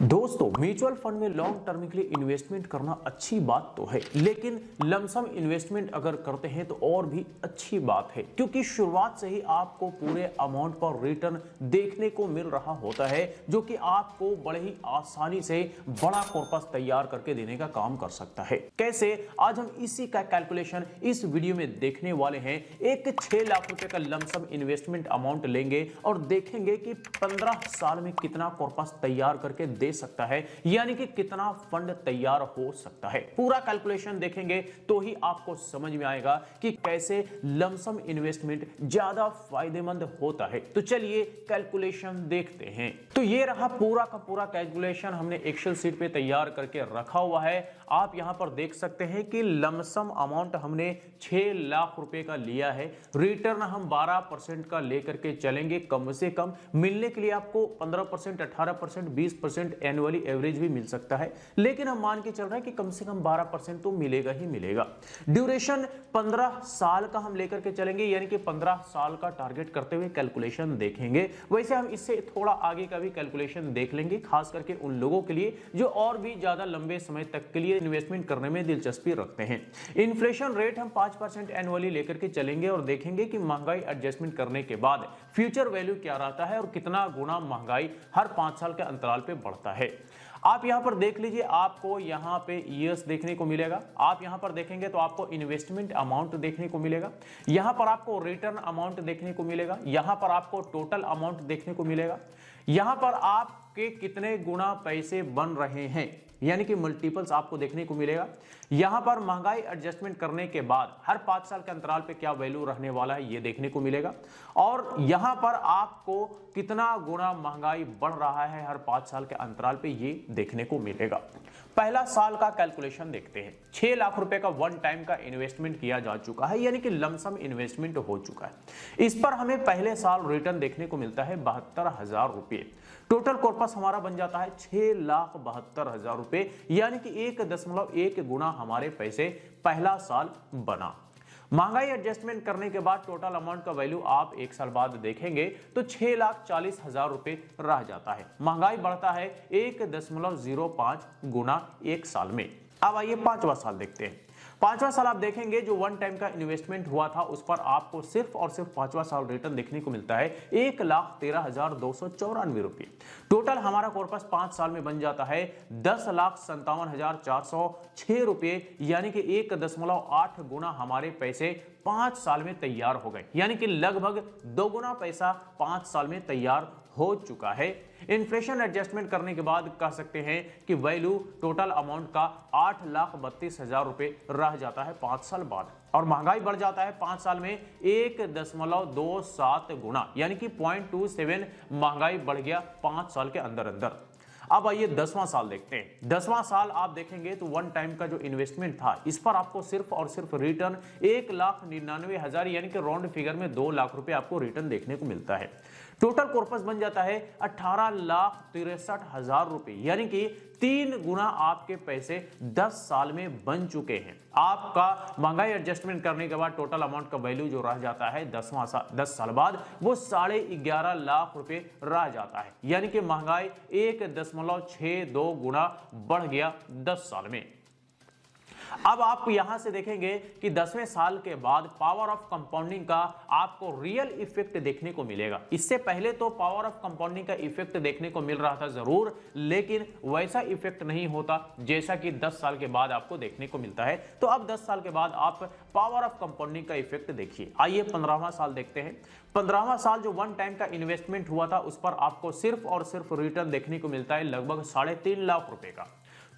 दोस्तों, mutual fund में long term के लिए इन्वेस्टमेंट करना अच्छी बात तो है, लेकिन लमसम इन्वेस्टमेंट अगर करते हैं तो और भी अच्छी बात है, क्योंकि शुरुआत से ही आपको पूरे अमाउंट पर रिटर्न देखने को मिल रहा होता है, जो कि आपको बड़े ही आसानी से बड़ा कॉर्पस तैयार करके देने का काम कर सकता है। कैसे? आज हम इसी का कैलकुलेशन इस वीडियो में देखने वाले हैं। एक 6 लाख रुपए का लमसम इन्वेस्टमेंट अमाउंट लेंगे और देखेंगे कि 15 साल में कितना कॉर्पस तैयार करके दे सकता है, यानी कि कितना फंड तैयार हो सकता है। पूरा कैलकुलेशन देखेंगे तो ही आपको समझ में आएगा कि कैसे लमसम इन्वेस्टमेंट ज्यादा फायदेमंद होता है। तो चलिए कैलकुलेशन देखते हैं। तो ये रहा पूरा का पूरा कैलकुलेशन हमने एक्सेल शीट पे तैयार करके रखा हुआ है। आप यहां पर देख सकते हैं कि लमसम अमाउंट हमने 6 लाख रुपए का लिया है। रिटर्न हम 12% का लेकर के चलेंगे। कम से कम मिलने के लिए आपको 15%, 18%, 20% एनुअली एवरेज भी मिल सकता है, लेकिन हम मान के चल रहे हैं कि कम से कम 12% तो मिलेगा ही मिलेगा। ड्यूरेशन 15 साल का हम लेकर के चलेंगे, यानी कि 15 साल का टारगेट करते हुए कैलकुलेशन देखेंगे। वैसे हम इससे थोड़ा आगे का भी कैलकुलेशन देख लेंगे, खास करके उन लोगों के लिए जो और भी ज्यादा लंबे समय तक के लिए इन्वेस्टमेंट करने में दिलचस्पी रखते हैं। इन्फ्लेशन रेट हम 5% एनुअली लेकर के चलेंगे और देखेंगे कि महंगाई एडजस्टमेंट करने के बाद फ्यूचर वैल्यू क्या रहता है और कितना गुना महंगाई हर 5 साल के अंतराल पे बढ़ता है। आप यहां पर देख लीजिए, आपको यहां पे ईयर्स देखने को मिलेगा। आप यहां पर देखेंगे तो आपको इन्वेस्टमेंट अमाउंट देखने को मिलेगा। यहां पर आपको रिटर्न अमाउंट देखने को मिलेगा। यहां पर आपको टोटल अमाउंट देखने को मिलेगा। यहां पर आपके कितने गुना पैसे बन रहे हैं, यानी कि मल्टीपल्स आपको देखने को मिलेगा। यहां पर महंगाई एडजस्टमेंट करने के बाद हर 5 साल के अंतराल पे क्या वैल्यू रहने वाला है, ये देखने को मिलेगा। और यहां पर आपको कितना गुना महंगाई बढ़ रहा है हर 5 साल के अंतराल पे, ये देखने को मिलेगा। पहला साल का कैलकुलेशन देखते हैं। 6 लाख रुपए का वन टाइम का इन्वेस्टमेंट किया जा चुका है, यानी कि लमसम इन्वेस्टमेंट हो चुका है। इस पर हमें पहले साल रिटर्न देखने को मिलता है 72,000 रुपए। टोटल कॉर्पस हमारा बन जाता है 6,72,000 रुपए, यानी कि 1.1 गुना हमारे पैसे पहला साल बना। महंगाई एडजस्टमेंट करने के बाद टोटल अमाउंट का वैल्यू आप 1 साल बाद देखेंगे तो 6,40,000 रुपए रह जाता है। महंगाई बढ़ता है 1.05 गुना 1 साल में। अब आइए 5वां साल देखते हैं। 5वां साल आप देखेंगे जो वन टाइम का इन्वेस्टमेंट हुआ था उस पर आपको सिर्फ और सिर्फ 5वां साल रिटर्न देखने को मिलता है 1,13,294 रुपए। टोटल हमारा कॉर्पस 5 साल में बन जाता है 10,57,406 रुपए, यानी कि 1.8 गुना हमारे पैसे 5 साल में तैयार हो गए, यानी कि लगभग 2 गुना पैसा 5 साल में तैयार हो चुका है। इन्फ्लेशन एडजस्टमेंट करने के बाद कह सकते हैं कि वैल्यू टोटल अमाउंट का 8,32,000 रुपए रह जाता है 5 साल बाद। और महंगाई बढ़ जाता है 5 साल में 1.27 गुना, यानी कि 0.27 महंगाई बढ़ गया 5 साल के अंदर अंदर। अब आइए 10वां साल देखते हैं। 10वां साल आप देखेंगे तो वन टाइम का जो इन्वेस्टमेंट था इस पर आपको सिर्फ और सिर्फ रिटर्न 1,99,000, यानी कि राउंड फिगर में 2 लाख रुपए आपको रिटर्न देखने को मिलता है। टोटल कॉर्पस बन जाता है 18,63,000 रुपए, यानी कि 3 गुना आपके पैसे 10 साल में बन चुके हैं। आपका महंगाई एडजस्टमेंट करने के बाद टोटल अमाउंट का वैल्यू जो रह जाता है 10 साल बाद वो 11.5 लाख रुपए रह जाता है, यानी कि महंगाई 1.62 गुना बढ़ गया 10 साल में। अब आप यहां से देखेंगे कि 10वें साल के बाद पावर ऑफ कंपाउंडिंग का आपको रियल इफेक्ट देखने को मिलेगा। इससे पहले तो पावर ऑफ कंपाउंडिंग का इफेक्ट देखने को मिल रहा था जरूर, लेकिन वैसा इफेक्ट नहीं होता जैसा कि 10 साल के बाद आपको देखने को मिलता है। तो अब 10 साल के बाद आप पावर ऑफ कंपाउंडिंग का इफेक्ट देखिए। आइए 15वां साल देखते हैं। 15वां साल जो वन टाइम का इन्वेस्टमेंट हुआ था उस पर आपको सिर्फ और सिर्फ रिटर्न देखने को मिलता है लगभग 3.5 लाख रुपए का।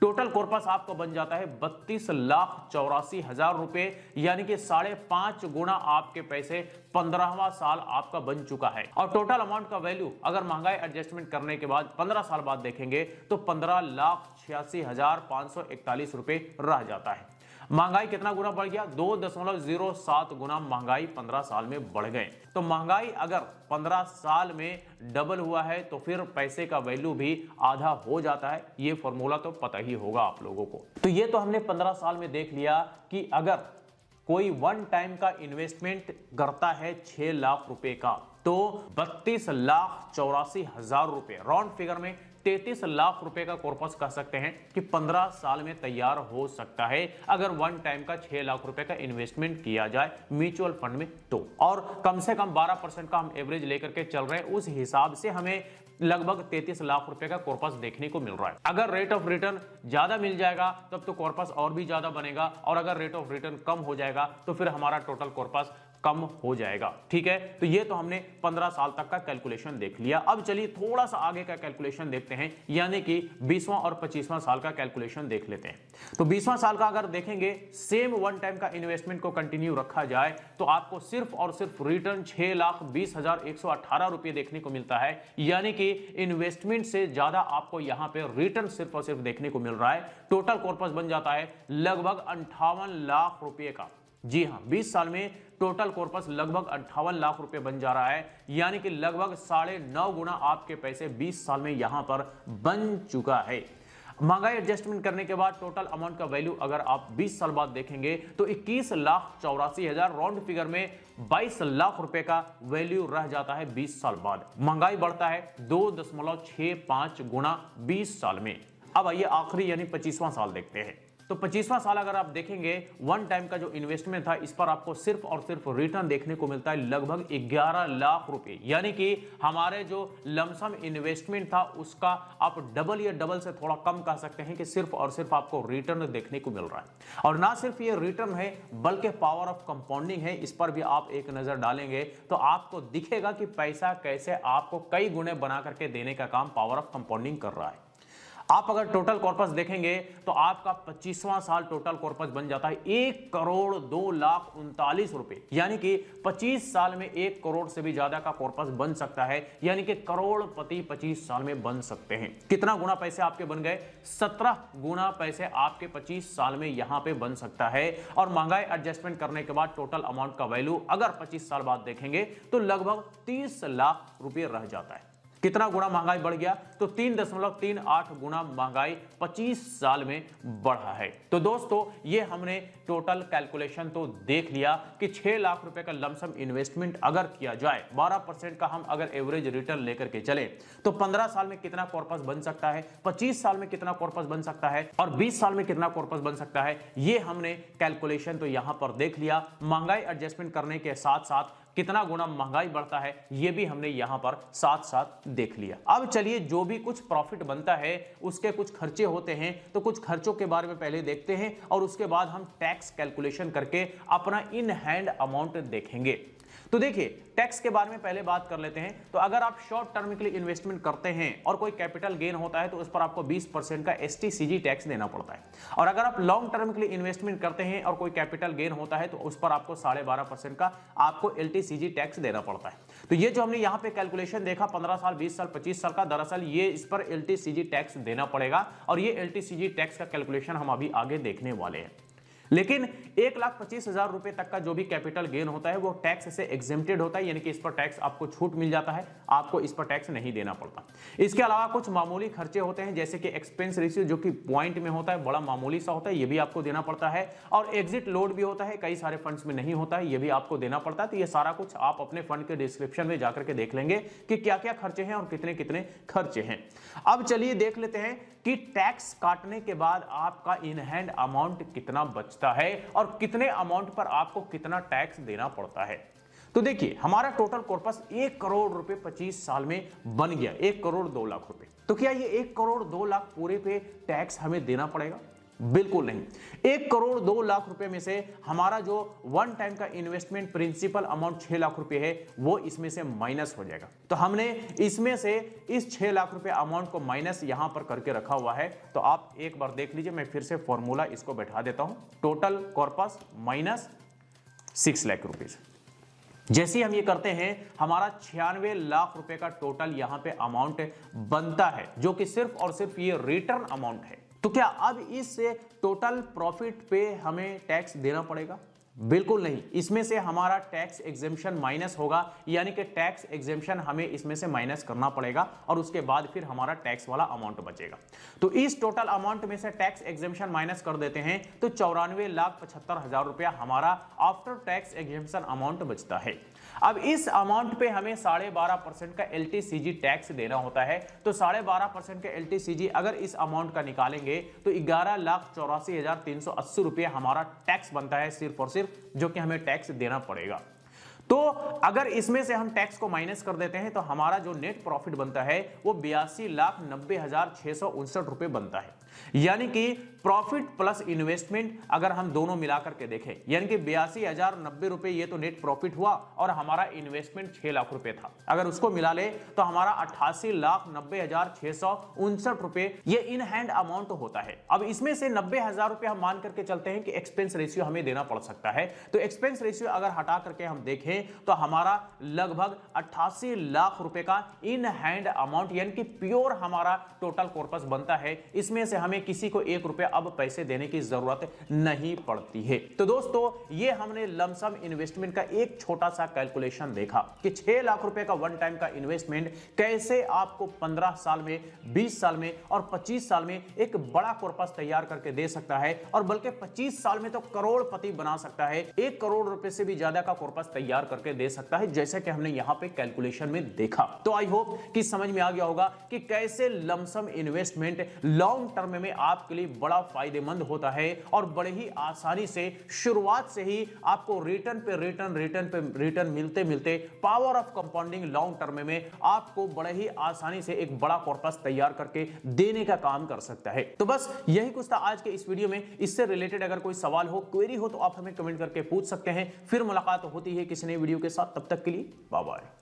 टोटल कॉर्पस आपका बन जाता है 32,84,000 रुपए, यानी कि 5.5 गुना आपके पैसे 15वां साल आपका बन चुका है। और टोटल अमाउंट का वैल्यू अगर महंगाई एडजस्टमेंट करने के बाद 15 साल बाद देखेंगे तो 15,86,541 रुपए रह जाता है। महंगाई कितना गुना बढ़ गया? 2.07 गुना महंगाई 15 साल में बढ़ गए। तो महंगाई अगर 15 साल में डबल हुआ है तो फिर पैसे का वैल्यू भी आधा हो जाता है। ये फॉर्मूला तो पता ही होगा आप लोगों को। तो ये तो हमने 15 साल में देख लिया कि अगर कोई वन टाइम का इन्वेस्टमेंट करता है 6 लाख रुपए का तो 32,84,000 रुपए, राउंड फिगर में 33 लाख रुपए का कॉर्पस कह सकते हैं कि 15 साल में तैयार हो सकता है अगर वन टाइम का 6 लाख रुपए का इन्वेस्टमेंट किया जाए म्यूचुअल फंड में तो। और कम से कम 12% का हम एवरेज लेकर के चल रहे हैं, उस हिसाब से हमें लगभग 33 लाख रुपए का कॉर्पस देखने को मिल रहा है। अगर रेट ऑफ रिटर्न ज्यादा मिल जाएगा तब तो कॉर्पस और भी ज्यादा बनेगा, और अगर रेट ऑफ रिटर्न कम हो जाएगा तो फिर हमारा टोटल कॉर्पस कम हो जाएगा। ठीक है, तो ये तो हमने 15 साल तक का कैलकुलेशन देख लिया। अब चलिए थोड़ा सा आगे का कैलकुलेशन देखते हैं, यानी कि 20वां और 25वां साल का कैलकुलेशन देख लेते हैं। तो 20वां साल का अगर देखेंगे, सेम वन टाइम का इन्वेस्टमेंट को कंटिन्यू रखा जाए तो आपको सिर्फ और सिर्फ रिटर्न 6,20,118 रुपए देखने को मिलता है, यानी कि इन्वेस्टमेंट से ज्यादा आपको यहां पे रिटर्न सिर्फ और सिर्फ देखने को मिल रहा है। टोटल कॉर्पस बन जाता है लगभग 58 लाख रुपए का। जी हां, 20 साल में टोटल कॉर्पस लगभग 58 लाख रुपए बन जा रहा है, यानी कि लगभग 9.5 गुना आपके पैसे 20 साल में यहां पर बन चुका है। महंगाई एडजस्टमेंट करने के बाद टोटल अमाउंट का वैल्यू अगर आप 20 साल बाद देखेंगे तो 21,84,000, राउंड फिगर में 22 लाख रुपए का वैल्यू रह जाता है 20 साल बाद। महंगाई बढ़ता है 2.65 गुना 20 साल में। अब आइए आखिरी यानी 25वां साल देखते हैं। तो 25वां साल अगर आप देखेंगे, वन टाइम का जो इन्वेस्टमेंट था इस पर आपको सिर्फ और सिर्फ रिटर्न देखने को मिलता है लगभग 11 लाख रुपए, यानी कि हमारे जो लमसम इन्वेस्टमेंट था उसका आप डबल या डबल से थोड़ा कम कह सकते हैं कि सिर्फ और सिर्फ आपको रिटर्न देखने को मिल रहा है। और ना सिर्फ ये रिटर्न है बल्कि पावर ऑफ कंपाउंडिंग है, इस पर भी आप एक नजर डालेंगे तो आपको दिखेगा कि पैसा कैसे आपको कई गुने बना करके देने का काम पावर ऑफ कंपाउंडिंग कर रहा है। आप अगर टोटल कॉर्पस देखेंगे तो आपका 25वां साल टोटल कॉर्पस बन जाता है 1,02,39,00,000 रुपए, यानी कि 25 साल में 1 करोड़ से भी ज्यादा का कॉर्पस बन सकता है, यानी कि करोड़पति 25 साल में बन सकते हैं। कितना गुना पैसे आपके बन गए? 17 गुना पैसे आपके 25 साल में यहां पे बन सकता है। और महंगाई एडजस्टमेंट करने के बाद टोटल अमाउंट का वैल्यू अगर 25 साल बाद देखेंगे तो लगभग 30 लाख रुपए रह जाता है। कितना गुना महंगाई बढ़ गया? तो 3.38 गुना महंगाई 25 साल में बढ़ा है। तो दोस्तों ये हमने टोटल कैलकुलेशन तो देख लिया कि 6 लाख रुपए का लमसम इन्वेस्टमेंट अगर किया जाए, 12% का हम अगर एवरेज रिटर्न लेकर के चले तो 15 साल में कितना कॉर्पस बन सकता है, 25 साल में कितना कॉर्पस बन सकता है और 20 साल में कितना कॉर्पस बन सकता है, ये हमने कैलकुलेशन तो यहां पर देख लिया। महंगाई एडजस्टमेंट करने के साथ साथ कितना गुना महंगाई बढ़ता है ये भी हमने यहां पर साथ साथ देख लिया। अब चलिए जो भी कुछ प्रॉफिट बनता है उसके कुछ खर्चे होते हैं, तो कुछ खर्चों के बारे में पहले देखते हैं और उसके बाद हम टैक्स कैलकुलेशन करके अपना इन हैंड अमाउंट देखेंगे। तो देखिए टैक्स के बारे में पहले बात कर लेते हैं। तो अगर आप शॉर्ट टर्म के लिए इन्वेस्टमेंट करते हैं और कोई कैपिटल गेन होता है तो उस पर आपको 20% का STCG टैक्स देना पड़ता है, और अगर आप लॉन्ग टर्म के लिए इन्वेस्टमेंट करते हैं और कोई कैपिटल गेन होता है तो उस पर आपको 12.5% का आपको LTCG टैक्स देना पड़ता है। तो ये जो हमने यहाँ पे कैलकुलेशन देखा 15 साल, 20 साल, 25 साल का, दरअसल ये इस पर LTCG टैक्स देना पड़ेगा और ये LTCG टैक्स का कैलकुलेशन हम अभी आगे देखने वाले हैं। लेकिन 1,25,000 रुपए तक का जो भी कैपिटल गेन होता है वो टैक्स से एग्जेम्प्टेड होता है, यानी कि इस पर टैक्स आपको छूट मिल जाता है, आपको इस पर टैक्स नहीं देना पड़ता। इसके अलावा कुछ मामूली खर्चे होते हैं जैसे कि एक्सपेंस रेशियो जो कि पॉइंट में होता है, बड़ा मामूली सा होता है, ये भी आपको देना पड़ता है। और एग्जिट लोड भी होता है, कई सारे फंड्स में नहीं होता है, ये भी आपको देना पड़ता है। तो ये सारा कुछ आप अपने फंड के डिस्क्रिप्शन में जाकर के देख लेंगे कि क्या क्या खर्चे हैं और कितने कितने खर्चे हैं। अब चलिए देख लेते हैं कि टैक्स काटने के बाद आपका इन हैंड अमाउंट कितना बचता है और कितने अमाउंट पर आपको कितना टैक्स देना पड़ता है। तो देखिए हमारा टोटल कॉर्पस 1 करोड़ रुपए 25 साल में बन गया, 1 करोड़ 2 लाख रुपए। तो क्या ये 1 करोड़ 2 लाख पूरे पे टैक्स हमें देना पड़ेगा? बिल्कुल नहीं। 1 करोड़ 2 लाख रुपए में से हमारा जो वन टाइम का इन्वेस्टमेंट प्रिंसिपल अमाउंट 6 लाख रुपए है वो इसमें से माइनस हो जाएगा। तो हमने इसमें से इस 6 लाख रुपए अमाउंट को माइनस यहां पर करके रखा हुआ है। तो आप एक बार देख लीजिए, मैं फिर से फॉर्मूला इसको बैठा देता हूं। Total corpus minus 6 lakh rupees. जैसे ही हम ये करते हैं हमारा 96 लाख रुपए का टोटल यहां पे अमाउंट बनता है, जो कि सिर्फ और सिर्फ ये रिटर्न अमाउंट है। तो क्या अब इस टोटल प्रॉफिट पे हमें टैक्स देना पड़ेगा? बिल्कुल नहीं। इसमें से हमारा टैक्स एग्जेम्पशन माइनस होगा, यानी कि टैक्स एग्जेम्पशन हमें इसमें से माइनस करना पड़ेगा और उसके बाद फिर हमारा टैक्स वाला अमाउंट बचेगा। तो इस टोटल अमाउंट में से टैक्स एग्जेम्पशन माइनस कर देते हैं तो 94,75,000 रुपया हमारा आफ्टर टैक्स एग्जेम्पशन अमाउंट बचता है। अब इस अमाउंट पे हमें 12.5% का LTCG टैक्स देना होता है। तो 12.5% का LTCG अगर इस अमाउंट का निकालेंगे तो 11,84,380 रुपये हमारा टैक्स बनता है सिर्फ और सिर्फ, जो कि हमें टैक्स देना पड़ेगा। तो अगर इसमें से हम टैक्स को माइनस कर देते हैं तो हमारा जो नेट प्रॉफिट बनता है वो 82,90,659 रुपए बनता है। यानी कि प्रॉफिट प्लस इन्वेस्टमेंट अगर हम दोनों मिलाकर के देखें, यानी कि 82,090 रुपए ये तो नेट प्रॉफिट हुआ और हमारा इन्वेस्टमेंट 6 लाख रुपए था। अगर उसको मिला ले तो हमारा 88,90,659 रुपए ये इन हैंड अमाउंट होता है। अब इसमें से 90,000 रुपए हम मान करके चलते हैं कि एक्सपेंस रेशियो हमें देना पड़ सकता है। तो एक्सपेंस रेशियो अगर हटा करके हम देखें तो हमारा लगभग 88 लाख रुपए का इन हैंड अमाउंट यानी कि प्योर हमारा टोटल कॉर्पस बनता है। इसमें से हमें किसी को 1 रुपया अब पैसे देने की जरूरत नहीं पड़ती है। तो दोस्तों ये हमने लमसम इन्वेस्टमेंट का एक छोटा सा कैलकुलेशन देखा कि 6 लाख रुपए का वन टाइम का इन्वेस्टमेंट कैसे आपको 15 साल में, 20 साल में और 25 साल में एक बड़ा कॉर्पस तैयार करके दे सकता है, और बल्कि 25 साल में तो करोड़पति बना सकता है। 1 करोड़ रुपए से भी ज्यादा का कॉर्पस तैयार करके दे सकता है, जैसे कि हमने यहां पे कैलकुलेशन में देखा। तो आई होप कि समझ में आ गया होगा कि कैसे लमसम इन्वेस्टमेंट लॉन्ग टर्म में आपके लिए बड़ा फायदेमंद होता है और बड़े ही आसानी से शुरुआत से ही आपको रिटर्न पे रिटर्न मिलते मिलते power of compounding long term में आपको बड़े ही आसानी से एक बड़ा कॉर्पस तैयार करके देने का काम कर सकता है। तो बस यही कुछ था आज के इस वीडियो में। इससे रिलेटेड अगर कोई सवाल हो, क्वेरी हो तो आप हमें कमेंट करके पूछ सकते हैं। फिर मुलाकात होती है किसी नई वीडियो के साथ, तब तक के लिए बाय बाय।